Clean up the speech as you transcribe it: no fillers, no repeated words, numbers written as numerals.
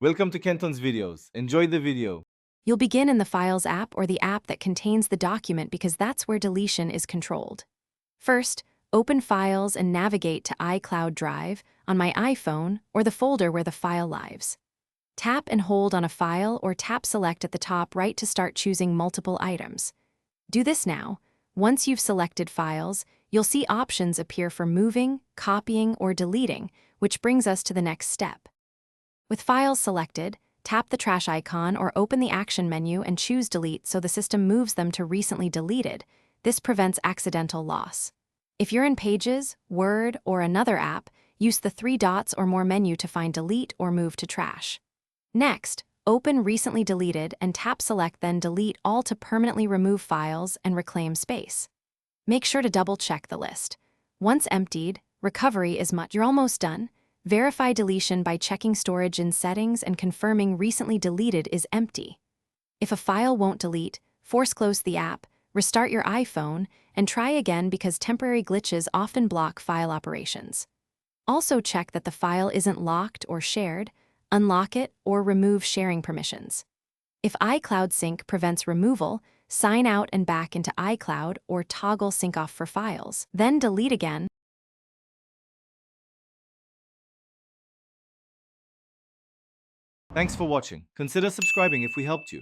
Welcome to Kenton's videos. Enjoy the video. You'll begin in the Files app or the app that contains the document because that's where deletion is controlled. First, open Files and navigate to iCloud Drive on my iPhone or the folder where the file lives. Tap and hold on a file or tap Select at the top right to start choosing multiple items. Do this now. Once you've selected files, you'll see options appear for moving, copying, or deleting, which brings us to the next step. With files selected, tap the trash icon or open the action menu and choose Delete so the system moves them to recently deleted. This prevents accidental loss. If you're in Pages, Word, or another app, use the three dots or more menu to find Delete or Move to Trash. Next, open Recently Deleted and tap Select, then Delete All to permanently remove files and reclaim space. Make sure to double-check the list. Once emptied, recovery is much. You're almost done. Verify deletion by checking storage in Settings and confirming Recently Deleted is empty. If a file won't delete, force close the app, restart your iPhone, and try again because temporary glitches often block file operations. Also check that the file isn't locked or shared, unlock it, or remove sharing permissions. If iCloud Sync prevents removal, sign out and back into iCloud or toggle Sync off for files. Then delete again. Thanks for watching. Consider subscribing if we helped you.